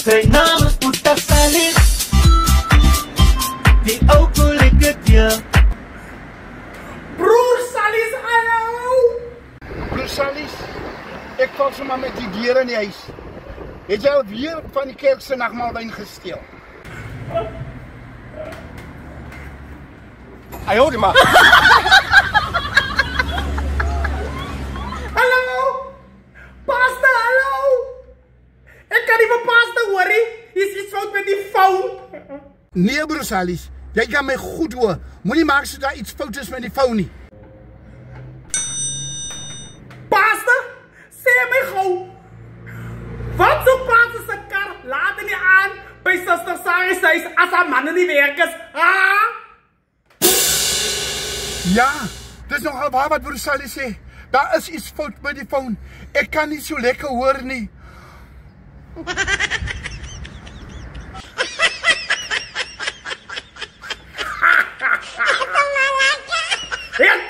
Zijn naam is Puta Salis, die ook wil ik het je. Broer Salis, hallo! Broer Salis, ik val zomaar met die dieren in die huis. Het jy alweer van die kerk se nagmaalwyn gesteel? Ai, hoor maar. Hallo! Pasta, hallo! Ik kan niet van pasta horen. Is iets fout met die phone? Nee, broer Salis, jy kan my goed hoor. Moenie maak so daar iets fout is met die phone nie. Pasta? Zeg mij gauw. Wat zo'n pasta zijn kar? Laat er niet aan. Bij zuster Saris huis als haar mannen niet werken. Ah? Ja, dis nogal waar wat broer Salis sê. Daar is iets fout met die phone. Ek kan nie so lekker hoor nie. Ja,